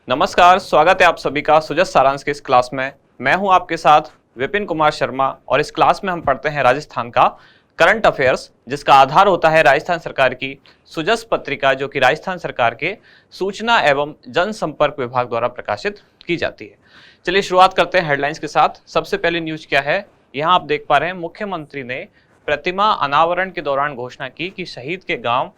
नमस्कार, स्वागत है आप सभी का सुजस सारांश की इस क्लास में। मैं हूं आपके साथ विपिन कुमार शर्मा और इस क्लास में हम पढ़ते हैं राजस्थान का करंट अफेयर्स, जिसका आधार होता है राजस्थान सरकार की सुजस पत्रिका, जो कि राजस्थान सरकार के सूचना एवं जनसंपर्क विभाग द्वारा प्रकाशित की जाती है। चलिए शुरुआत करते हैं हेडलाइंस के साथ। सबसे पहली न्यूज क्या है, यहाँ आप देख पा रहे हैं मुख्यमंत्री ने प्रतिमा अनावरण के दौरान घोषणा की कि शहीद के गांव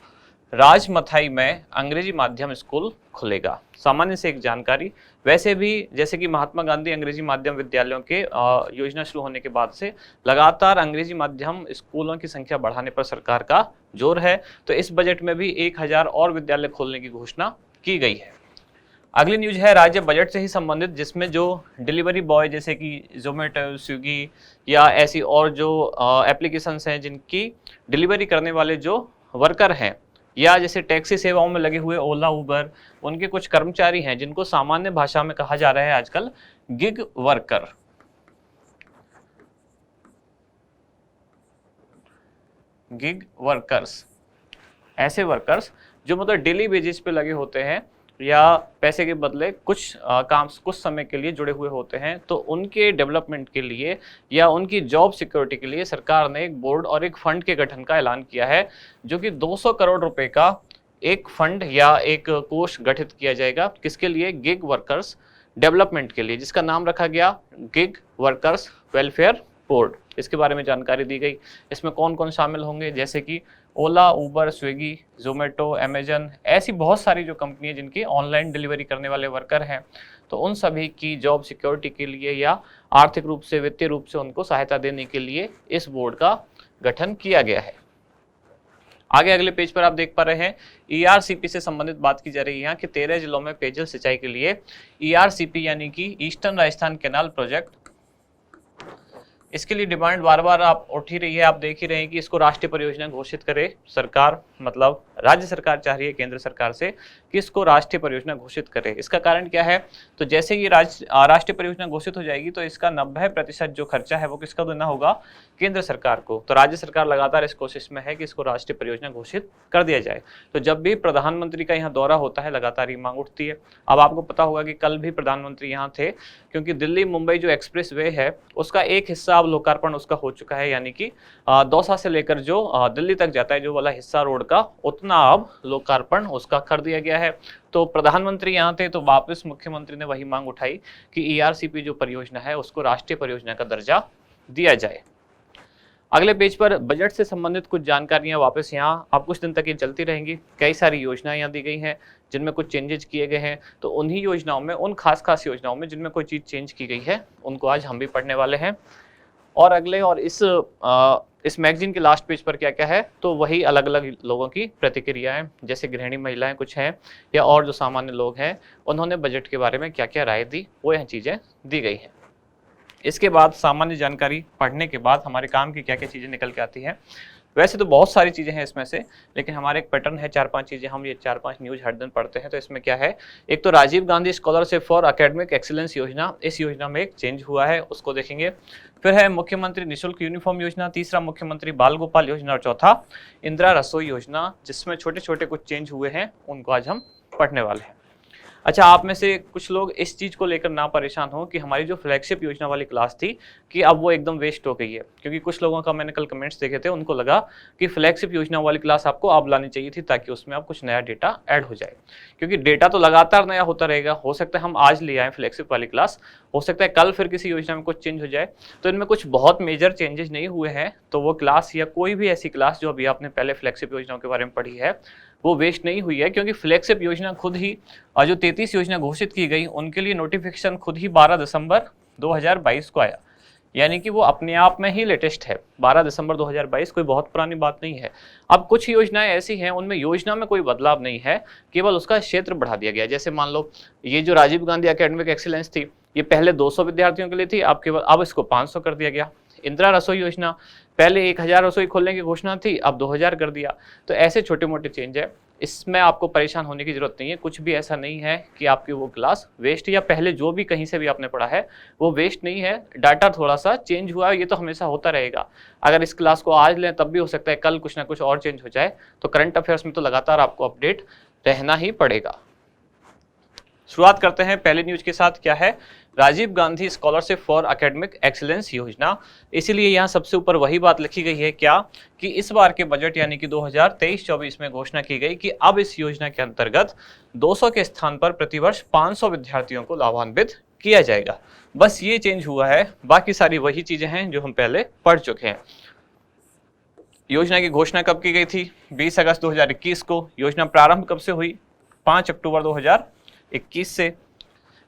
राजमथाई में अंग्रेजी माध्यम स्कूल खुलेगा। सामान्य से एक जानकारी, वैसे भी जैसे कि महात्मा गांधी अंग्रेजी माध्यम विद्यालयों के योजना शुरू होने के बाद से लगातार अंग्रेजी माध्यम स्कूलों की संख्या बढ़ाने पर सरकार का जोर है, तो इस बजट में भी 1000 और विद्यालय खोलने की घोषणा की गई है। अगली न्यूज है राज्य बजट से ही संबंधित, जिसमें जो डिलीवरी बॉय जैसे कि जोमेटो, स्विगी या ऐसी और जो एप्लीकेशंस हैं जिनकी डिलीवरी करने वाले जो वर्कर हैं, या जैसे टैक्सी सेवाओं में लगे हुए ओला, उबर, उनके कुछ कर्मचारी हैं जिनको सामान्य भाषा में कहा जा रहा है आजकल गिग वर्कर। गिग वर्कर्स, ऐसे वर्कर्स जो मतलब डेली बेसिस पे लगे होते हैं या पैसे के बदले कुछ काम कुछ समय के लिए जुड़े हुए होते हैं, तो उनके डेवलपमेंट के लिए या उनकी जॉब सिक्योरिटी के लिए सरकार ने एक बोर्ड और एक फंड के गठन का ऐलान किया है, जो कि 200 करोड़ रुपए का एक फंड या एक कोष गठित किया जाएगा। किसके लिए? गिग वर्कर्स डेवलपमेंट के लिए, जिसका नाम रखा गया गिग वर्कर्स वेलफेयर बोर्ड। इसके बारे में जानकारी दी गई। इसमें कौन कौन शामिल होंगे, जैसे कि ओला, उबर, स्विगी, जोमेटो, अमेजन, ऐसी बहुत सारी जो कंपनी है जिनकी ऑनलाइन डिलीवरी करने वाले वर्कर हैं, तो उन सभी की जॉब सिक्योरिटी के लिए या आर्थिक रूप से, वित्तीय रूप से उनको सहायता देने के लिए इस बोर्ड का गठन किया गया है। आगे अगले पेज पर आप देख पा रहे हैं ईआरसीपी से संबंधित बात की जा रही है यहाँ कि 13 जिलों में पेयजल सिंचाई के लिए ईआरसीपी यानी कि ईस्टर्न राजस्थान कैनाल प्रोजेक्ट, इसके लिए डिमांड बार बार आप उठ ही रही है। आप देख ही रहे हैं कि इसको राष्ट्रीय परियोजना घोषित करे सरकार, मतलब राज्य सरकार चाह रही है केंद्र सरकार से कि इसको राष्ट्रीय परियोजना घोषित करे। इसका कारण क्या है? तो जैसे ही राष्ट्रीय परियोजना घोषित हो जाएगी तो इसका 90% जो खर्चा है वो किसका देना होगा? केंद्र सरकार को। तो राज्य सरकार लगातार इस कोशिश में है कि इसको राष्ट्रीय परियोजना घोषित कर दिया जाए। तो जब भी प्रधानमंत्री का यहाँ दौरा होता है लगातार ये मांग उठती है। अब आपको पता होगा कि कल भी प्रधानमंत्री यहाँ थे, क्योंकि दिल्ली मुंबई जो एक्सप्रेस वे है उसका एक हिस्सा अब लोकार्पण उसका हो चुका है, यानी कि दौसा से लेकर जो दिल्ली तक जाता है जो वाला हिस्सा रोड का, उतना अब लोकार्पण उसका कर दिया गया है। तो प्रधानमंत्री यहाँ थे, तो वापस मुख्यमंत्री ने वही मांग उठाई कि ईआरसीपी जो परियोजना है उसको राष्ट्रीय परियोजना का दर्जा दिया जाए। अगले पेज पर बजट से संबंधित कुछ जानकारियां वापस यहाँ अब कुछ दिन तक ये चलती रहेंगी। कई सारी योजनाएं यहाँ दी गई हैं जिनमें कुछ चेंजेस किए गए हैं, तो उन्हीं योजनाओं में, उन खास योजनाओं में जिनमें कोई चीज चेंज की गई है, उनको आज हम भी पढ़ने वाले हैं। और अगले और इस मैगजीन के लास्ट पेज पर क्या क्या है, तो वही अलग अलग लोगों की प्रतिक्रियाएं, जैसे गृहिणी महिलाएं कुछ हैं या और जो सामान्य लोग हैं, उन्होंने बजट के बारे में क्या क्या राय दी, वो यह चीजें दी गई हैं। इसके बाद सामान्य जानकारी पढ़ने के बाद हमारे काम की क्या क्या चीजें निकल के आती हैं। वैसे तो बहुत सारी चीजें हैं इसमें से, लेकिन हमारे एक पैटर्न है 4-5 चीजें, हम ये 4-5 न्यूज हर दिन पढ़ते हैं। तो इसमें क्या है, एक तो Rajiv Gandhi scholarship for academic excellence योजना, इस योजना में एक चेंज हुआ है, उसको देखेंगे। फिर है मुख्यमंत्री निःशुल्क यूनिफॉर्म योजना, तीसरा मुख्यमंत्री बाल गोपाल योजना और चौथा इंदिरा रसोई योजना, जिसमें छोटे छोटे कुछ चेंज हुए हैं, उनको आज हम पढ़ने वाले हैं। अच्छा, आप में से कुछ लोग इस चीज को लेकर ना परेशान हो कि हमारी जो फ्लैगशिप योजना वाली क्लास थी कि अब वो एकदम वेस्ट हो गई है, क्योंकि कुछ लोगों का मैंने कल कमेंट्स देखे थे, उनको लगा कि फ्लैगशिप योजना वाली क्लास आपको अब लानी चाहिए थी ताकि उसमें अब कुछ नया डेटा ऐड हो जाए, क्योंकि डेटा तो लगातार नया होता रहेगा। हो सकता है हम आज ले आए फ्लैगशिप वाली क्लास, हो सकता है कल फिर किसी योजना में कुछ चेंज हो जाए। तो इनमें कुछ बहुत मेजर चेंजेस नहीं हुए हैं, तो वो क्लास या कोई भी ऐसी क्लास जो अभी आपने पहले फ्लैगशिप योजनाओं के बारे में पढ़ी है वो वेस्ट नहीं हुई है, क्योंकि फ्लैगशिप योजना खुद ही जो 33 योजना घोषित की गई उनके लिए नोटिफिकेशन खुद ही 12 दिसंबर 2022 को आया, यानी कि वो अपने आप में ही लेटेस्ट है। 12 दिसंबर 2022 कोई बहुत पुरानी बात नहीं है। अब कुछ योजनाएं ऐसी हैं उनमें योजना में कोई बदलाव नहीं है, केवल उसका क्षेत्र बढ़ा दिया गया। जैसे मान लो ये जो राजीव गांधी एकेडमिक एक्सीलेंस थी, ये पहले 200 विद्यार्थियों के लिए थी, अब इसको 500 कर दिया गया। इंदिरा रसोई योजना, पहले 1000 रसोई खोलने की घोषणा थी, अब 2000 कर दिया। तो ऐसे छोटे मोटे चेंज है, इसमें आपको परेशान होने की जरूरत नहीं है। कुछ भी ऐसा नहीं है कि आपकी वो क्लास वेस्ट, या पहले जो भी कहीं से भी आपने पढ़ा है वो वेस्ट नहीं है। डाटा थोड़ा सा चेंज हुआ है, ये तो हमेशा होता रहेगा। अगर इस क्लास को आज लें तब भी हो सकता है कल कुछ ना कुछ और चेंज हो जाए। तो करंट अफेयर्स में तो लगातार आपको अपडेट रहना ही पड़ेगा। शुरुआत करते हैं पहले न्यूज के साथ। क्या है? Rajiv Gandhi scholarship for academic excellence योजना। इसीलिए यहाँ सबसे ऊपर वही बात लिखी गई है क्या, कि इस बार के बजट यानी कि 2023-24 में घोषणा की गई कि अब इस योजना के अंतर्गत 200 के स्थान पर प्रतिवर्ष 500 विद्यार्थियों को लाभान्वित किया जाएगा। बस ये चेंज हुआ है, बाकी सारी वही चीजें हैं जो हम पहले पढ़ चुके हैं। योजना की घोषणा कब की गई थी? 20 अगस्त 2021 को। योजना प्रारंभ कब से हुई? 5 अक्टूबर 2021 से।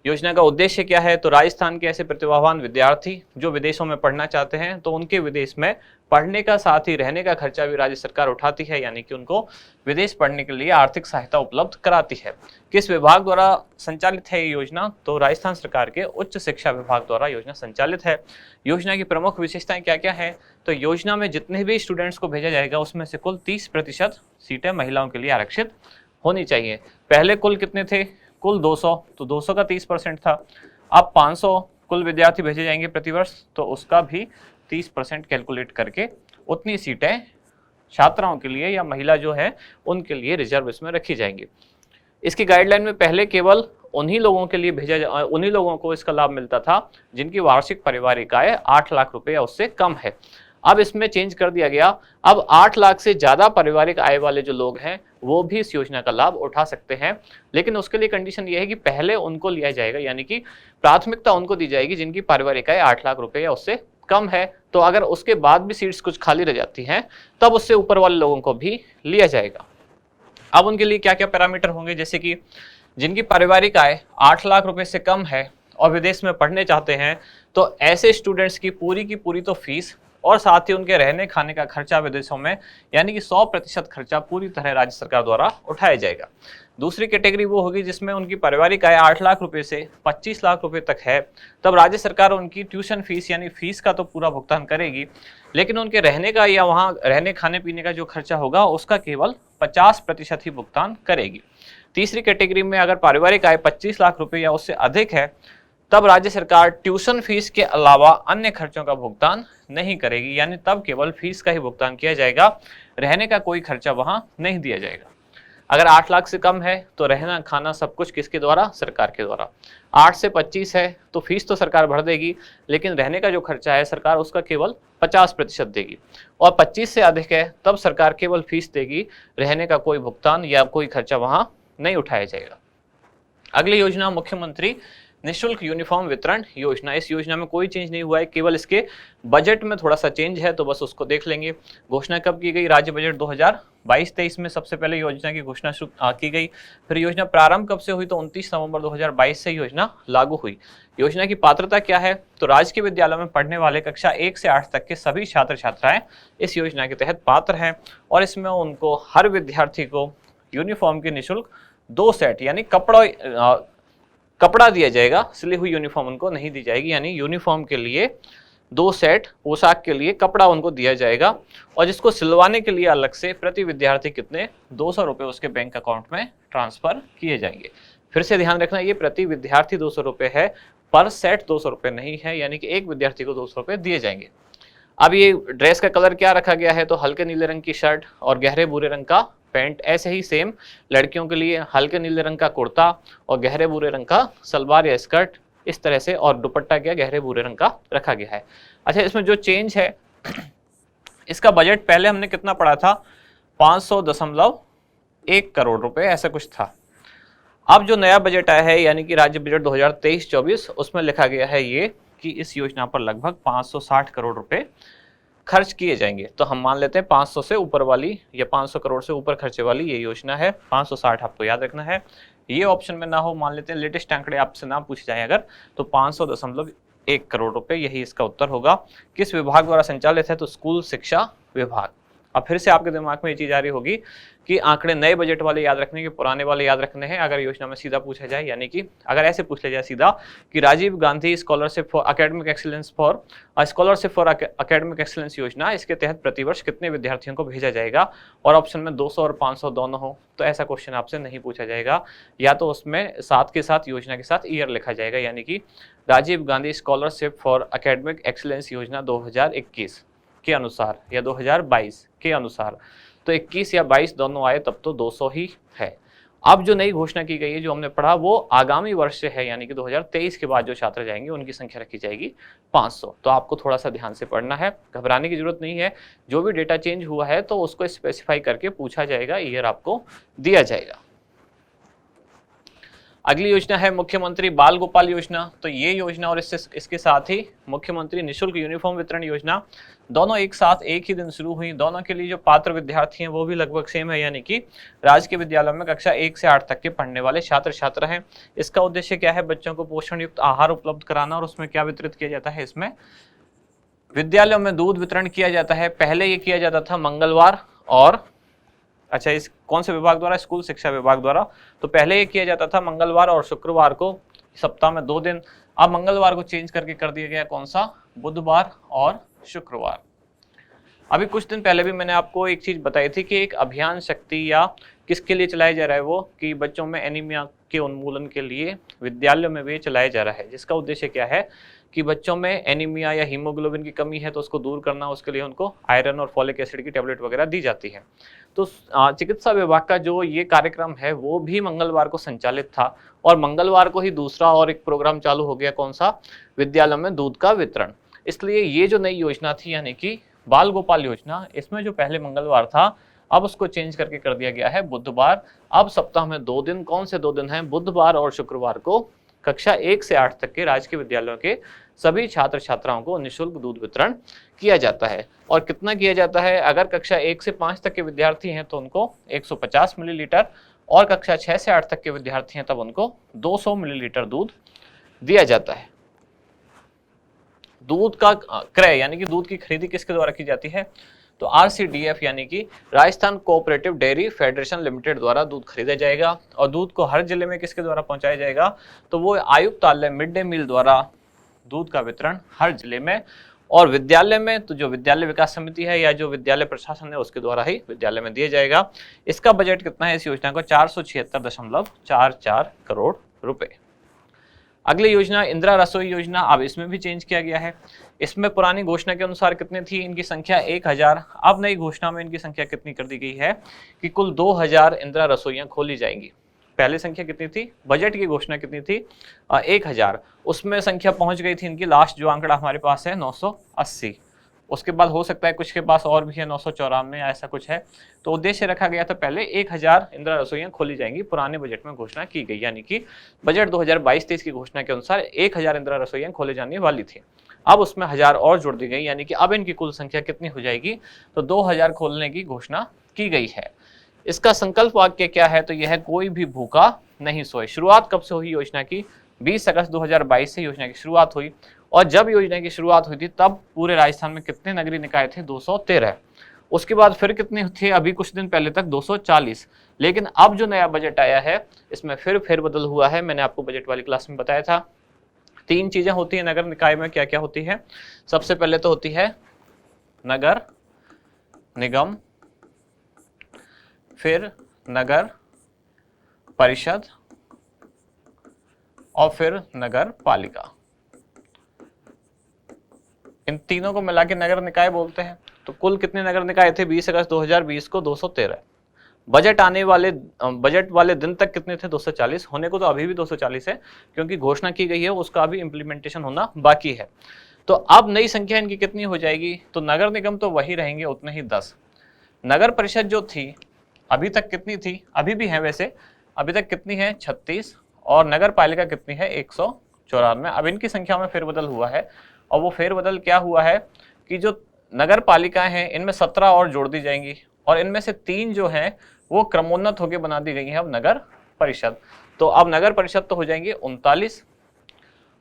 योजना का उद्देश्य क्या है? तो राजस्थान के ऐसे प्रतिभावान विद्यार्थी जो विदेशों में पढ़ना चाहते हैं, तो उनके विदेश में पढ़ने का साथ ही रहने का खर्चा भी राज्य सरकार उठाती है, यानी कि उनको विदेश पढ़ने के लिए आर्थिक सहायता उपलब्ध कराती है। किस विभाग द्वारा संचालित है ये योजना? तो राजस्थान सरकार के उच्च शिक्षा विभाग द्वारा योजना संचालित है। योजना की प्रमुख विशेषताएं क्या क्या है? तो योजना में जितने भी स्टूडेंट्स को भेजा जाएगा उसमें से कुल 30% सीटें महिलाओं के लिए आरक्षित होनी चाहिए। पहले कुल कितने थे? कुल 200, तो 200 का 30% था। अब 500 कुल विद्यार्थी भेजे जाएंगे प्रतिवर्ष, तो उसका भी 30% कैलकुलेट करके उतनी सीटें छात्राओं के लिए या महिला जो है उनके लिए रिजर्व इसमें रखी जाएंगी। इसकी गाइडलाइन में पहले केवल उन्हीं लोगों के लिए उन्हीं लोगों को इसका लाभ मिलता था जिनकी वार्षिक पारिवारिक आय 8 लाख रुपए या उससे कम है। अब इसमें चेंज कर दिया गया, अब 8 लाख से ज्यादा पारिवारिक आय वाले जो लोग हैं वो भी इस योजना का लाभ उठा सकते हैं, लेकिन उसके लिए कंडीशन ये है कि पहले उनको लिया जाएगा, यानी कि प्राथमिकता उनको दी जाएगी जिनकी पारिवारिक आय 8 लाख रुपए या उससे कम है। तो अगर उसके बाद भी सीट्स कुछ खाली रह जाती हैं तब उससे ऊपर वाले लोगों को भी लिया जाएगा। अब उनके लिए क्या क्या पैरामीटर होंगे? जैसे कि जिनकी पारिवारिक आय 8 लाख रुपए से कम है और विदेश में पढ़ने चाहते हैं, तो ऐसे स्टूडेंट्स की पूरी तो फीस और साथ ही उनके रहने खाने का खर्चा विदेशों में यानी कि 100% खर्चा पूरी तरह राज्य सरकार द्वारा उठाया जाएगा। दूसरी कैटेगरी वो होगी जिसमें उनकी पारिवारिक आय 8 लाख रुपए से 25 लाख रुपए तक है, तब राज्य सरकार उनकी ट्यूशन फीस यानी फीस का तो पूरा भुगतान करेगी, लेकिन उनके रहने का या वहाँ रहने खाने पीने का जो खर्चा होगा उसका केवल 50% ही भुगतान करेगी। तीसरी कैटेगरी में अगर पारिवारिक आय 25 लाख रुपए या उससे अधिक है, तब राज्य सरकार ट्यूशन फीस के अलावा अन्य खर्चों का भुगतान नहीं करेगी, यानी तब केवल फीस का ही भुगतान किया जाएगा, रहने का कोई खर्चा वहां नहीं दिया जाएगा। अगर 8 लाख से कम है तो रहना खाना सब कुछ किसके द्वारा? सरकार के द्वारा। 8 से 25 है तो फीस तो सरकार भर देगी, लेकिन रहने का जो खर्चा है सरकार उसका केवल 50% देगी, और 25 से अधिक है तब सरकार केवल फीस देगी, रहने का कोई भुगतान या कोई खर्चा वहां नहीं उठाया जाएगा। अगली योजना मुख्यमंत्री निःशुल्क यूनिफॉर्म वितरण योजना। इस योजना में कोई चेंज नहीं हुआ है, केवल इसके बजट में थोड़ा सा चेंज है, तो बस उसको देख लेंगे। घोषणा कब की गई? राज्य बजट 2022-23 में सबसे पहले योजना की घोषणा की गई। फिर योजना प्रारंभ कब से हुई? तो 29 नवंबर 2022 से योजना लागू हुई। योजना की पात्रता क्या है? तो राजकीय विद्यालय में पढ़ने वाले कक्षा 1 से 8 तक के सभी छात्र छात्राएं इस योजना के तहत पात्र हैं, और इसमें उनको हर विद्यार्थी को यूनिफॉर्म के निःशुल्क 2 सेट यानी कपड़ा दिया जाएगा, सिली हुई यूनिफॉर्म उनको नहीं दी जाएगी, यानी यूनिफॉर्म के लिए 2 सेट, पोशाक के लिए कपड़ा उनको दिया जाएगा, और जिसको सिलवाने के लिए अलग से प्रति विद्यार्थी कितने 200 रुपये उसके बैंक अकाउंट में ट्रांसफर किए जाएंगे। फिर से ध्यान रखना, ये प्रति विद्यार्थी 200 रुपये है, पर सेट 200 रुपये नहीं है, यानी कि एक विद्यार्थी को 200 रुपये दिए जाएंगे। अब ये ड्रेस का कलर क्या रखा गया है? तो हल्के नीले रंग की शर्ट और गहरे भूरे रंग का पैंट। ऐसे ही सेम लड़कियों के लिए हल्के नीले रंग का कुर्ता और गहरे भूरे रंग का सलवार या स्कर्ट, इस तरह से, और दुपट्टा क्या गहरे भूरे रंग का रखा गया है। अच्छा, इसमें जो चेंज है, इसका बजट पहले हमने कितना पढ़ा था? 500.1 करोड़ रुपए ऐसा कुछ था। अब जो नया बजट आया है यानी कि राज्य बजट 2023-24, उसमें लिखा गया है ये कि इस योजना पर लगभग 560 करोड़ रुपए खर्च किए जाएंगे। तो हम मान लेते हैं 500 से ऊपर वाली या 500 करोड़ से ऊपर खर्चे वाली ये योजना है। 560 आपको याद रखना है, ये ऑप्शन में ना हो, मान लेते हैं लेटेस्ट आंकड़े आपसे ना पूछे जाए अगर, तो 500.1 करोड़ रुपए यही इसका उत्तर होगा। किस विभाग द्वारा संचालित है? तो स्कूल शिक्षा विभाग। अब फिर से आपके दिमाग में ये चीज आ रही होगी कि आंकड़े नए बजट वाले याद रखने के पुराने वाले याद रखने हैं अगर योजना में सीधा पूछा जाए, यानी कि अगर ऐसे पूछ लिया जाए सीधा कि Rajiv Gandhi scholarship for academic excellence योजना, इसके तहत प्रतिवर्ष कितने विद्यार्थियों को भेजा जाएगा, और ऑप्शन में 200 और 500 दोनों हो, तो ऐसा क्वेश्चन आपसे नहीं पूछा जाएगा, या तो उसमें साथ के साथ योजना के साथ ईयर लिखा जाएगा, यानी कि Rajiv Gandhi scholarship for academic excellence योजना 2021 के अनुसार या 2022 के अनुसार। तो 21 या 22 दोनों आए तब तो 200 ही है। अब जो नई घोषणा की गई है, जो हमने पढ़ा, वो आगामी वर्ष से है, यानी कि 2023 के बाद जो छात्र जाएंगे उनकी संख्या रखी जाएगी 500। तो आपको थोड़ा सा ध्यान से पढ़ना है, घबराने की जरूरत नहीं है। जो भी डेटा चेंज हुआ है तो उसको स्पेसिफाई करके पूछा जाएगा, ईयर आपको दिया जाएगा। अगली योजना है मुख्यमंत्री बाल गोपाल योजना। तो ये योजना और इसके साथ ही मुख्यमंत्री निःशुल्क यूनिफॉर्म वितरण योजना, दोनों एक साथ एक ही दिन शुरू हुई। दोनों के लिए जो पात्र विद्यार्थी हैं वो भी लगभग सेम है, यानी कि राजकीय विद्यालयों में कक्षा 1 से 8 तक के पढ़ने वाले छात्र छात्रा हैं। इसका उद्देश्य क्या है? बच्चों को पोषण युक्त आहार उपलब्ध कराना। और उसमें क्या वितरित किया जाता है? इसमें विद्यालयों में दूध वितरण किया जाता है। पहले ये किया जाता था मंगलवार और अच्छा, इस कौन से विभाग द्वारा? स्कूल शिक्षा विभाग द्वारा। तो पहले ये किया जाता था मंगलवार और शुक्रवार को, सप्ताह में 2 दिन। अब मंगलवार को चेंज करके कर दिया गया, कौन सा? बुधवार और शुक्रवार। अभी कुछ दिन पहले भी मैंने आपको एक चीज बताई थी कि एक अभियान शक्ति या किसके लिए चलाया जा रहा है, वो कि बच्चों में एनीमिया के उन्मूलन के लिए विद्यालयों में भी चलाया जा रहा है, जिसका उद्देश्य क्या है कि बच्चों में एनीमिया या हीमोग्लोबिन की कमी है तो उसको दूर करना, उसके लिए उनको आयरन और फॉलिक एसिड की टेबलेट वगैरह दी जाती है। तो चिकित्सा विभाग का जो ये कार्यक्रम है वो भी मंगलवार को संचालित था, और मंगलवार को ही दूसरा और एक प्रोग्राम चालू हो गया, कौन सा? विद्यालयों में दूध का वितरण। इसलिए ये जो नई योजना थी, यानी कि बाल गोपाल योजना, इसमें जो पहले मंगलवार था अब उसको चेंज करके कर दिया गया है बुधवार। अब सप्ताह में 2 दिन, कौन से 2 दिन हैं? बुधवार और शुक्रवार को कक्षा 1 से 8 तक के राजकीय विद्यालयों के सभी छात्र छात्राओं को निःशुल्क दूध वितरण किया जाता है। और कितना किया जाता है? अगर कक्षा 1 से 5 तक के विद्यार्थी हैं तो उनको 150 मिलीलीटर, और कक्षा 6 से 8 तक के विद्यार्थी हैं तब उनको 200 मिलीलीटर दूध दिया जाता है। दूध का क्रय यानी कि दूध की खरीदी किसके द्वारा की जाती है? तो RCDF यानी कि Rajasthan cooperative dairy federation limited द्वारा दूध खरीदा जाएगा। और दूध को हर जिले में किसके द्वारा पहुंचाया जाएगा? तो वो आयुक्तालय मिड डे मील द्वारा दूध का वितरण हर जिले में। और विद्यालय में तो जो विद्यालय विकास समिति है या जो विद्यालय प्रशासन है उसके द्वारा ही विद्यालय में दिया जाएगा। इसका बजट कितना है इस योजना को? 476.44 करोड़ रुपए। अगली योजना इंदिरा रसोई योजना। अब इसमें भी चेंज किया गया है। इसमें पुरानी घोषणा के अनुसार कितनी थी? इनकी संख्या 1000। अब नई घोषणा में इनकी संख्या कितनी कर दी गई है कि कुल 2000 इंदिरा रसोइयां खोली जाएंगी। पहले संख्या कितनी थी? बजट की घोषणा कितनी थी? 1000। उसमें संख्या पहुंच गई थी इनकी, लास्ट जो आंकड़ा हमारे पास है 980। उसके बाद हो सकता है कुछ के पास और भी है, 994 ऐसा कुछ है। तो उद्देश्य रखा गया था पहले 1000 इंदिरा रसोइयां खोली जाएंगी, पुराने बजट में घोषणा की गई, यानी कि बजट 2022-23 की घोषणा के अनुसार 1000 इंदिरा रसोइयां खोले जाने वाली थी। अब उसमें 1000 और जोड़ दी गई, यानी कि अब इनकी कुल संख्या कितनी हो जाएगी? तो 2000 खोलने की घोषणा की गई है। इसका संकल्प वाक्य क्या है? तो यह है, कोई भी भूखा नहीं सोए। शुरुआत कब से हुई योजना की? 20 अगस्त 2022 से योजना की शुरुआत हुई। और जब योजना की शुरुआत हुई थी तब पूरे राजस्थान में कितने नगरीय निकाय थे? 213। उसके बाद फिर कितने थे? अभी कुछ दिन पहले तक 240। लेकिन अब जो नया बजट आया है इसमें फिर फेरबदल हुआ है। मैंने आपको बजट वाली क्लास में बताया था 3 चीजें होती है नगर निकाय में। क्या क्या होती है? सबसे पहले तो होती है नगर निगम, फिर नगर परिषद और फिर नगर पालिका। इन तीनों को मिला के नगर निकाय बोलते हैं। तो कुल कितने नगर निकाय थे 20 अगस्त 2020 को? 213। बजट वाले दिन तक कितने थे? 240। होने को तो अभी भी 240 है, क्योंकि घोषणा की गई है, उसका अभी इंप्लीमेंटेशन होना बाकी है। तो अब नई संख्या इनकी कितनी हो जाएगी? तो नगर निगम तो वही रहेंगे, उतने ही 10। नगर परिषद जो थी अभी तक कितनी थी? अभी भी है वैसे, अभी तक कितनी है? 36। और नगर पालिका कितनी है? 194। अब इनकी संख्या में फेरबदल हुआ है, और वो फेरबदल क्या हुआ है कि जो नगर पालिकाएं हैं इनमें 17 और जोड़ दी जाएंगी, और इनमें से 3 जो हैं वो क्रमोन्नत होकर बना दी गई हैं अब नगर परिषद। तो अब नगर परिषद तो हो जाएंगे 39,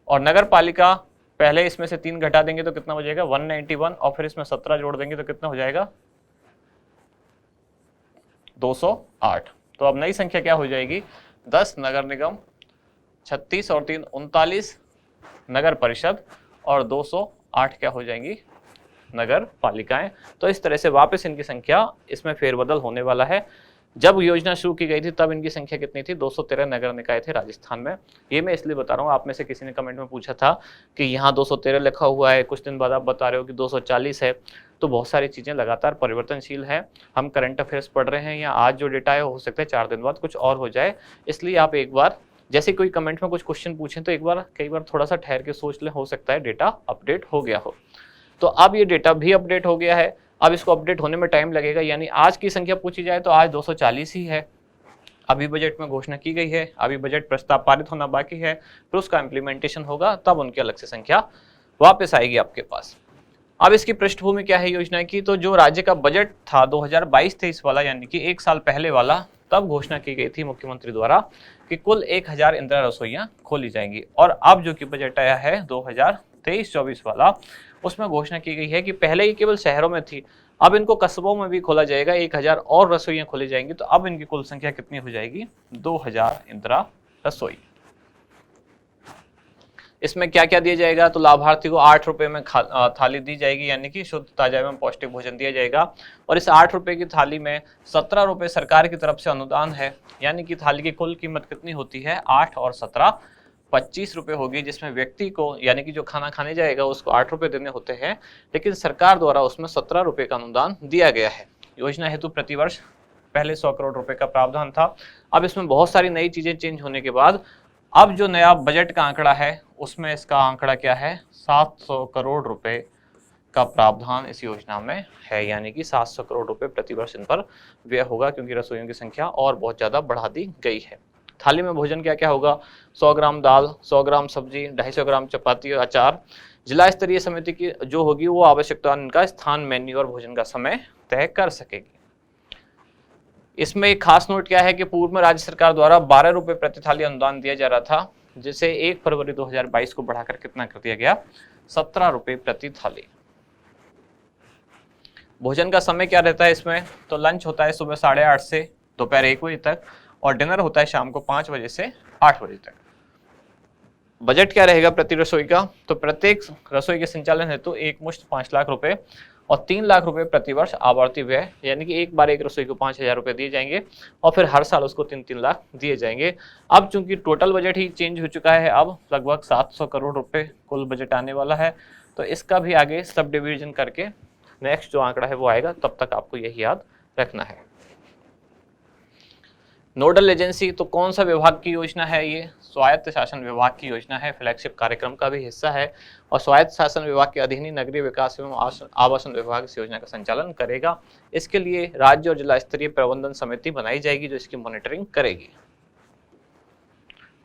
और नगर पालिका पहले इसमें से 3 घटा देंगे तो कितना हो जाएगा? 191, और फिर इसमें 17 जोड़ देंगे तो कितना हो जाएगा? 208। तो अब नई संख्या क्या हो जाएगी? 10 नगर निगम, 36 और 3 39 नगर परिषद, और 208 क्या हो जाएंगी? नगर पालिकाएं। तो इस तरह से वापस इनकी संख्या इसमें फेरबदल होने वाला है। जब योजना शुरू की गई थी तब इनकी संख्या कितनी थी? 213 नगर निकाय थे राजस्थान में। ये मैं इसलिए बता रहा हूँ, आप में से किसी ने कमेंट में पूछा था कि यहाँ 213 लिखा हुआ है, कुछ दिन बाद आप बता रहे हो कि 240 है। तो बहुत सारी चीज़ें लगातार परिवर्तनशील है। हम करंट अफेयर्स पढ़ रहे हैं, या आज जो डेटा है हो सकता है 4 दिन बाद कुछ और हो जाए। इसलिए आप एक बार जैसे कोई कमेंट में कुछ क्वेश्चन पूछें तो कई बार थोड़ा सा ठहर के सोच लें, हो सकता है डेटा अपडेट हो गया हो। तो अब ये डेटा भी अपडेट हो गया है। अब इसको अपडेट होने में टाइम लगेगा, यानी आज की संख्या पूछी जाए तो आज 240 ही है। अभी बजट में घोषणा की गई है, अभी बजट प्रस्ताव पारित होना बाकी है, फिर उसका इम्प्लीमेंटेशन होगा, तब उनकी अलग से संख्या वापस आएगी आपके पास। अब इसकी पृष्ठभूमि क्या है योजना की? तो जो राज्य का बजट था 2022-23 वाला, यानी कि 1 साल पहले वाला, तब घोषणा की गई थी मुख्यमंत्री द्वारा कि कुल 1000 इंदिरा रसोइयां खोली जाएंगी। और अब जो कि बजट आया है 2023-24 वाला, उसमें घोषणा की गई है कि पहले ही केवल शहरों में थी, अब इनको कस्बों में भी खोला जाएगा, 1000 और रसोइयां खोली जाएंगी। तो अब इनकी कुल संख्या कितनी हो जाएगी? 2000 इंदिरा रसोई। इसमें क्या क्या दिया जाएगा? तो लाभार्थी को 8 रुपए में थाली दी जाएगी, यानी कि शुद्ध, ताजा एवं पौष्टिक भोजन दिया जाएगा। और इस 8 रुपए की थाली में 17 रुपए सरकार की तरफ से अनुदान है, यानी कि थाली की कुल कीमत कितनी होती है? 8 और 17 25 रुपए होगी, जिसमें व्यक्ति को, यानी कि जो खाना खाने जाएगा उसको 8 रुपए देने होते हैं, लेकिन सरकार द्वारा उसमें 17 रुपए का अनुदान दिया गया है। योजना हेतु प्रतिवर्ष पहले 100 करोड़ रुपए का प्रावधान था। अब इसमें बहुत सारी नई चीजें चेंज होने के बाद अब जो नया बजट का आंकड़ा है उसमें इसका आंकड़ा क्या है? 700 करोड़ रुपए का प्रावधान इस योजना में है, यानी कि 700 करोड़ रुपए प्रतिवर्ष इन पर व्यय होगा, क्योंकि रसोइयों की संख्या और बहुत ज्यादा बढ़ा दी गई है। थाली में भोजन क्या क्या होगा? 100 ग्राम दाल, 100 ग्राम सब्जी, 250 ग्राम चपाती और अचार। जिला स्तरीय समिति की जो होगी वो आवश्यकता का स्थान, मेन्यू और भोजन का समय तय कर सकेगी। इसमें एक खास नोट क्या है कि पूर्व में राज्य सरकार द्वारा 12 रुपए प्रति थाली अनुदान दिया जा रहा था, जिसे 1 फरवरी 2022 को बढ़ाकर कितना कर दिया गया? 17 रुपए प्रति थाली। भोजन का समय क्या रहता है इसमें? तो लंच होता है सुबह 8:30 से दोपहर 1 बजे तक, और डिनर होता है शाम को 5 बजे से 8 बजे तक। बजट क्या रहेगा प्रति रसोई का? तो प्रत्येक रसोई के संचालन हेतु एक मुश्त 5 लाख रुपए और 3 लाख रुपए प्रतिवर्ष आवर्ती व्यय, यानी कि एक बार एक रसोई को 5000 रुपए दिए जाएंगे और फिर हर साल उसको 3-3 लाख दिए जाएंगे। अब चूंकि टोटल बजट ही चेंज हो चुका है, अब लगभग 700 करोड़ रुपए कुल बजट आने वाला है, तो इसका भी आगे सब डिवीजन करके नेक्स्ट जो आंकड़ा है वो आएगा, तब तक आपको यही याद रखना है। नोडल एजेंसी, तो कौन सा विभाग की योजना है ये? स्वायत्त शासन विभाग की योजना है, फ्लैगशिप कार्यक्रम का भी हिस्सा है, और स्वायत्त शासन विभाग के अधीन ही नगरीय विकास एवं आवासन विभाग इस योजना का संचालन करेगा। इसके लिए राज्य और जिला स्तरीय प्रबंधन समिति बनाई जाएगी जो इसकी मॉनिटरिंग करेगी।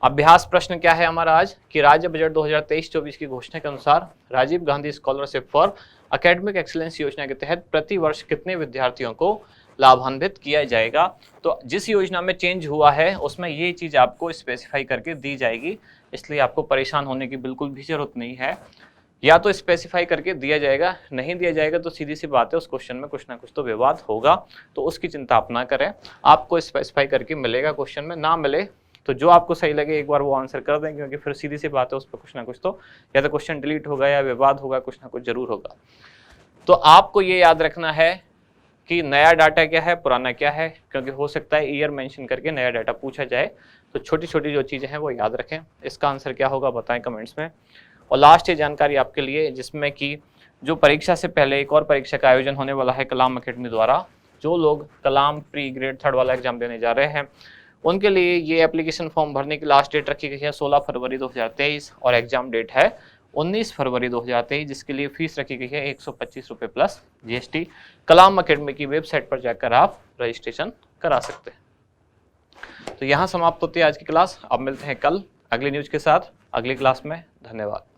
अभ्यास प्रश्न क्या है हमारा आज कि राज्य बजट 2023-24 की घोषणा के अनुसार Rajiv Gandhi scholarship for academic excellence योजना के तहत प्रति वर्ष कितने विद्यार्थियों को लाभान्वित किया जाएगा? तो जिस योजना में चेंज हुआ है उसमें ये चीज आपको स्पेसिफाई करके दी जाएगी, इसलिए आपको परेशान होने की बिल्कुल भी जरूरत नहीं है। या तो स्पेसिफाई करके दिया जाएगा, नहीं दिया जाएगा तो सीधी सी बात है उस क्वेश्चन में कुछ ना कुछ तो विवाद होगा, तो उसकी चिंता आप ना करें। आपको स्पेसिफाई करके मिलेगा क्वेश्चन में, ना मिले तो जो आपको सही लगे एक बार वो आंसर कर दें, क्योंकि फिर सीधी सी बात है उस पर कुछ ना कुछ तो या तो क्वेश्चन डिलीट होगा या विवाद होगा, कुछ ना कुछ जरूर होगा। तो आपको ये याद रखना है कि नया डाटा क्या है, पुराना क्या है, क्योंकि हो सकता है ईयर मेंशन करके नया डाटा पूछा जाए। तो छोटी छोटी जो चीज़ें हैं वो याद रखें। इसका आंसर क्या होगा बताएं कमेंट्स में। और लास्ट ये जानकारी आपके लिए, जिसमें कि जो परीक्षा से पहले एक और परीक्षा का आयोजन होने वाला है कलाम अकेडमी द्वारा। जो लोग कलाम प्री ग्रेड 3 वाला एग्जाम देने जा रहे हैं उनके लिए ये एप्लीकेशन फॉर्म भरने की लास्ट डेट रखी गई है 16 फरवरी 2023 और एग्जाम डेट है 19 फरवरी 2023, जिसके लिए फीस रखी गई है 125 रुपये प्लस GST। कलाम अकेडमी की वेबसाइट पर जाकर आप रजिस्ट्रेशन करा सकते हैं। तो यहाँ समाप्त होती है आज की क्लास। अब मिलते हैं कल अगली न्यूज के साथ अगली क्लास में। धन्यवाद।